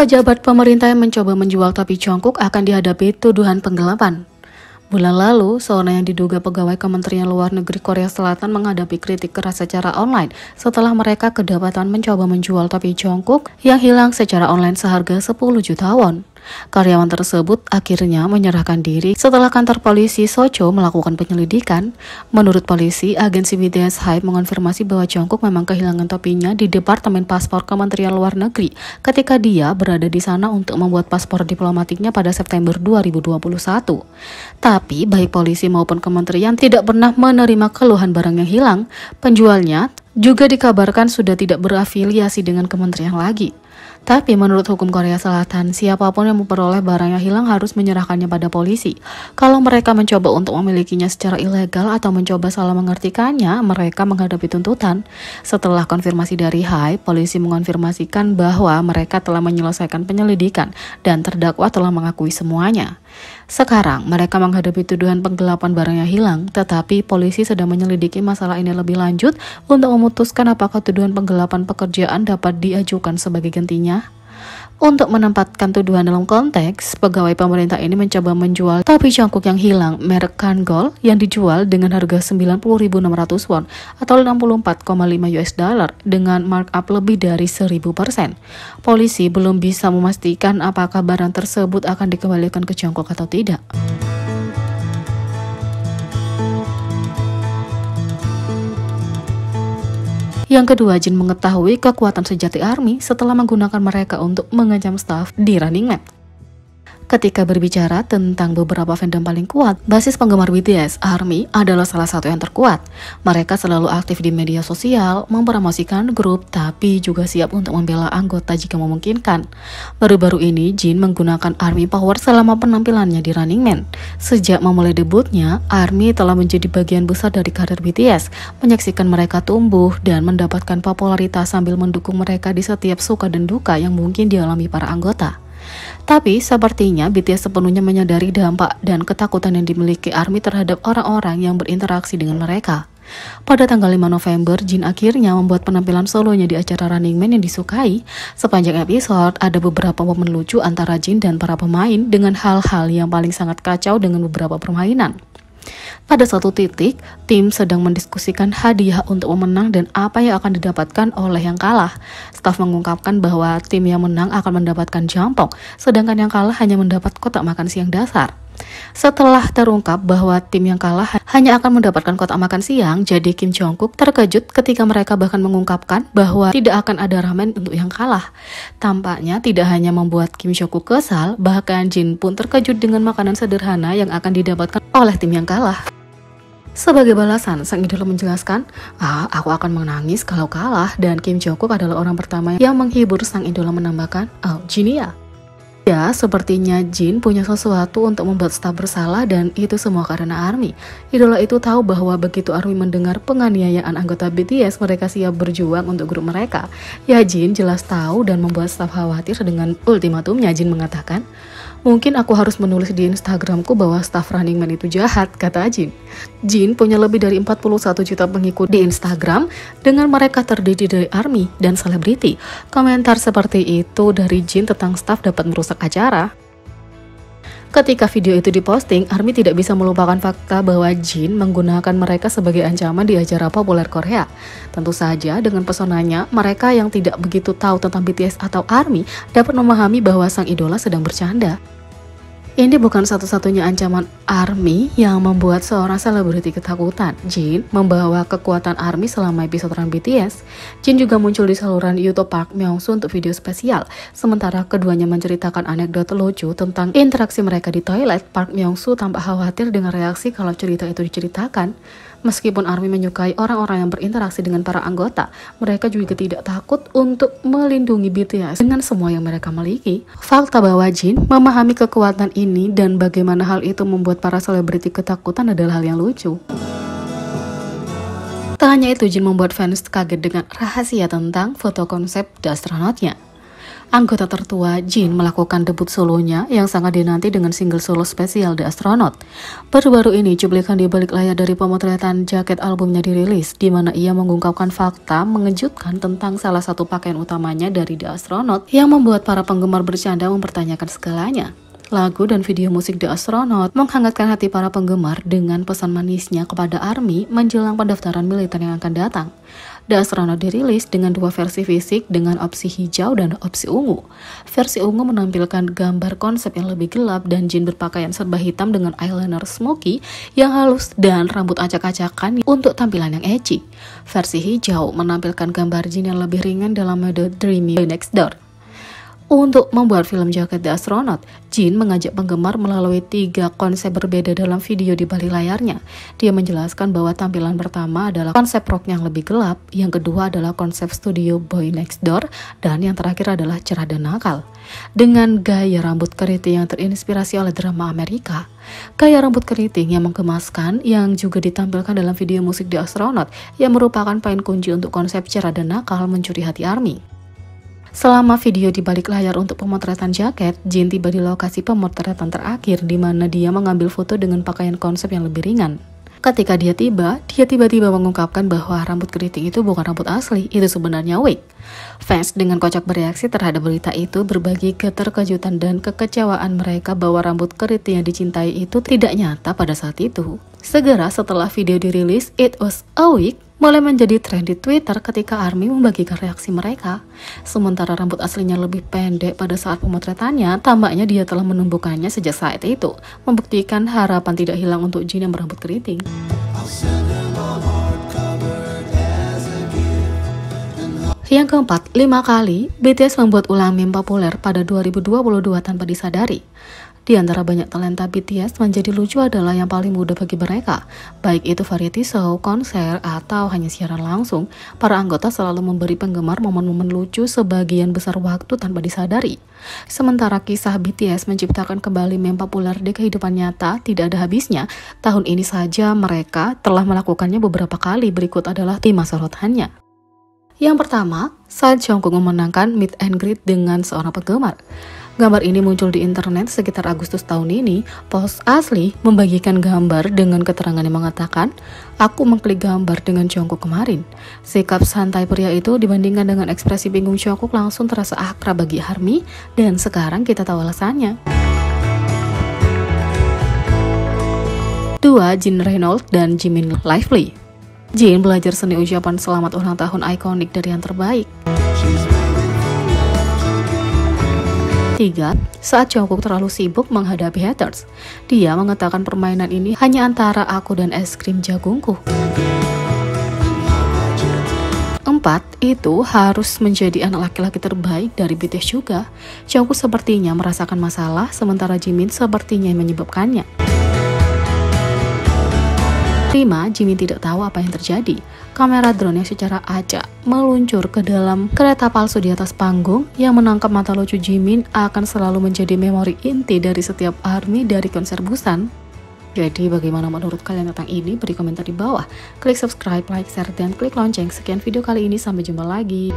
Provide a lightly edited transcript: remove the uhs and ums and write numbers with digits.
Pejabat pemerintah yang mencoba menjual topi Jungkook akan dihadapi tuduhan penggelapan. Bulan lalu, seorang yang diduga pegawai Kementerian Luar Negeri Korea Selatan menghadapi kritik keras secara online setelah mereka kedapatan mencoba menjual topi Jungkook yang hilang secara online seharga 10 juta won. Karyawan tersebut akhirnya menyerahkan diri setelah kantor polisi Socho melakukan penyelidikan. Menurut polisi, agensi BTS Hype mengonfirmasi bahwa Jungkook memang kehilangan topinya di Departemen Paspor Kementerian Luar Negeri ketika dia berada di sana untuk membuat paspor diplomatiknya pada September 2021. Tapi baik polisi maupun kementerian tidak pernah menerima keluhan barang yang hilang. Penjualnya juga dikabarkan sudah tidak berafiliasi dengan kementerian lagi. Tapi menurut hukum Korea Selatan, siapapun yang memperoleh barang yang hilang harus menyerahkannya pada polisi. Kalau mereka mencoba untuk memilikinya secara ilegal atau mencoba salah mengartikannya, mereka menghadapi tuntutan. Setelah konfirmasi dari Hype, polisi mengonfirmasikan bahwa mereka telah menyelesaikan penyelidikan dan terdakwa telah mengakui semuanya. Sekarang, mereka menghadapi tuduhan penggelapan barang yang hilang, tetapi polisi sedang menyelidiki masalah ini lebih lanjut untuk memutuskan apakah tuduhan penggelapan pekerjaan dapat diajukan sebagai gantinya. Untuk menempatkan tuduhan dalam konteks, pegawai pemerintah ini mencoba menjual topi Jungkook yang hilang merek Kangol yang dijual dengan harga 90.600 won atau 64,5 US dollar dengan markup lebih dari 1000%. Polisi belum bisa memastikan apakah barang tersebut akan dikembalikan ke Jungkook atau tidak. Yang kedua, Jin mengetahui kekuatan sejati ARMY setelah menggunakan mereka untuk mengancam staf di Running Man. Ketika berbicara tentang beberapa fandom paling kuat, basis penggemar BTS, ARMY adalah salah satu yang terkuat. Mereka selalu aktif di media sosial, mempromosikan grup, tapi juga siap untuk membela anggota jika memungkinkan. Baru-baru ini, Jin menggunakan ARMY Power selama penampilannya di Running Man. Sejak memulai debutnya, ARMY telah menjadi bagian besar dari karir BTS, menyaksikan mereka tumbuh dan mendapatkan popularitas sambil mendukung mereka di setiap suka dan duka yang mungkin dialami para anggota. Tapi sepertinya BTS sepenuhnya menyadari dampak dan ketakutan yang dimiliki ARMY terhadap orang-orang yang berinteraksi dengan mereka. Pada tanggal 5 November, Jin akhirnya membuat penampilan solonya di acara Running Man yang disukai. Sepanjang episode, ada beberapa momen lucu antara Jin dan para pemain dengan hal-hal yang paling sangat kacau dengan beberapa permainan. Pada suatu titik, tim sedang mendiskusikan hadiah untuk pemenang dan apa yang akan didapatkan oleh yang kalah. Staf mengungkapkan bahwa tim yang menang akan mendapatkan jampong, sedangkan yang kalah hanya mendapat kotak makan siang dasar. Setelah terungkap bahwa tim yang kalah hanya akan mendapatkan kotak makan siang, jadi Kim Jungkook terkejut ketika mereka bahkan mengungkapkan bahwa tidak akan ada ramen untuk yang kalah. Tampaknya tidak hanya membuat Kim Jungkook kesal, bahkan Jin pun terkejut dengan makanan sederhana yang akan didapatkan oleh tim yang kalah. Sebagai balasan, sang idola menjelaskan, aku akan menangis kalau kalah, dan Kim Jungkook adalah orang pertama yang menghibur. Sang idola menambahkan, Jin ya. Ya, sepertinya Jin punya sesuatu untuk membuat staf bersalah dan itu semua karena ARMY. Idola itu tahu bahwa begitu ARMY mendengar penganiayaan anggota BTS, mereka siap berjuang untuk grup mereka. Ya, Jin jelas tahu dan membuat staf khawatir dengan ultimatumnya. Jin mengatakan, mungkin aku harus menulis di Instagramku bahwa staf Running Man itu jahat, kata Jin. Jin punya lebih dari 41 juta pengikut di Instagram, dengan mereka terdiri dari ARMY dan selebriti. Komentar seperti itu dari Jin tentang staf dapat merusak acara. Ketika video itu diposting, ARMY tidak bisa melupakan fakta bahwa Jin menggunakan mereka sebagai ancaman di acara populer Korea. Tentu saja dengan pesonanya, mereka yang tidak begitu tahu tentang BTS atau ARMY dapat memahami bahwa sang idola sedang bercanda. Ini bukan satu-satunya ancaman ARMY yang membuat seorang selebriti ketakutan. Jin membawa kekuatan ARMY selama episode Run BTS. Jin juga muncul di saluran YouTube Park Myung-soo untuk video spesial. Sementara keduanya menceritakan anekdot lucu tentang interaksi mereka di toilet. Park Myung-soo tampak khawatir dengan reaksi kalau cerita itu diceritakan. Meskipun ARMY menyukai orang-orang yang berinteraksi dengan para anggota, mereka juga tidak takut untuk melindungi BTS dengan semua yang mereka miliki. Fakta bahwa Jin memahami kekuatan ini dan bagaimana hal itu membuat para selebriti ketakutan adalah hal yang lucu. Tak hanya itu, Jin membuat fans kaget dengan rahasia tentang foto konsep The Astronaut-nya. anggota tertua Jin melakukan debut solonya yang sangat dinanti dengan single solo spesial The Astronaut. Baru-baru ini cuplikan di balik layar dari pemotretan jaket albumnya dirilis, di mana ia mengungkapkan fakta mengejutkan tentang salah satu pakaian utamanya dari The Astronaut yang membuat para penggemar bercanda mempertanyakan segalanya. Lagu dan video musik The Astronaut menghangatkan hati para penggemar dengan pesan manisnya kepada ARMY menjelang pendaftaran militer yang akan datang. The Astronaut dirilis dengan dua versi fisik dengan opsi hijau dan opsi ungu. Versi ungu menampilkan gambar konsep yang lebih gelap dan Jin berpakaian serba hitam dengan eyeliner smoky yang halus dan rambut acak-acakan untuk tampilan yang edgy. Versi hijau menampilkan gambar Jin yang lebih ringan dalam mode Dreamy Boy Next Door. Untuk membuat film jaket The Astronaut, Jin mengajak penggemar melalui 3 konsep berbeda dalam video di balik layarnya. Dia menjelaskan bahwa tampilan pertama adalah konsep rock yang lebih gelap, yang kedua adalah konsep studio Boy Next Door, dan yang terakhir adalah cerah dan nakal. Dengan gaya rambut keriting yang terinspirasi oleh drama Amerika, gaya rambut keriting yang menggemaskan yang juga ditampilkan dalam video musik The Astronaut yang merupakan poin kunci untuk konsep cerah dan nakal mencuri hati ARMY. Selama video di balik layar untuk pemotretan jaket, Jin tiba di lokasi pemotretan terakhir di mana dia mengambil foto dengan pakaian konsep yang lebih ringan. Ketika dia tiba-tiba mengungkapkan bahwa rambut keriting itu bukan rambut asli, itu sebenarnya wig. Fans dengan kocak bereaksi terhadap berita itu berbagi keterkejutan dan kekecewaan mereka bahwa rambut keriting yang dicintai itu tidak nyata pada saat itu. Segera setelah video dirilis, "It was a wig" mulai menjadi tren di Twitter ketika ARMY membagikan reaksi mereka. Sementara rambut aslinya lebih pendek pada saat pemotretannya, tampaknya dia telah menumbuhkannya sejak saat itu, membuktikan harapan tidak hilang untuk Jin yang berambut keriting. Yang keempat, 5 kali BTS membuat ulang meme populer pada 2022 tanpa disadari. Di antara banyak talenta BTS, menjadi lucu adalah yang paling mudah bagi mereka. Baik itu variety show, konser, atau hanya siaran langsung, para anggota selalu memberi penggemar momen-momen lucu sebagian besar waktu tanpa disadari. Sementara kisah BTS menciptakan kembali meme populer di kehidupan nyata tidak ada habisnya, tahun ini saja mereka telah melakukannya beberapa kali. Berikut adalah 5 sorotannya. Yang pertama, saat Jungkook memenangkan meet and greet dengan seorang penggemar. Gambar ini muncul di internet sekitar Agustus tahun ini. Post asli membagikan gambar dengan keterangan yang mengatakan, "Aku mengklik gambar dengan Jungkook kemarin." Sikap santai pria itu dibandingkan dengan ekspresi bingung Jungkook langsung terasa akrab bagi ARMY, dan sekarang kita tahu alasannya. 2. Jin Reynolds dan Jimin Lively. Jin belajar seni ucapan selamat ulang tahun ikonik dari yang terbaik. 3. Saat Jungkook terlalu sibuk menghadapi haters, dia mengatakan permainan ini hanya antara aku dan es krim jagungku. 4. Itu harus menjadi anak laki-laki terbaik dari BTS juga. Jungkook sepertinya merasakan masalah, sementara Jimin sepertinya menyebabkannya. 5. Jimin tidak tahu apa yang terjadi. Kamera drone yang secara acak meluncur ke dalam kereta palsu di atas panggung yang menangkap mata lucu Jimin akan selalu menjadi memori inti dari setiap ARMY dari konser Busan. Jadi bagaimana menurut kalian tentang ini? Beri komentar di bawah. Klik subscribe, like, share, dan klik lonceng. Sekian video kali ini, sampai jumpa lagi.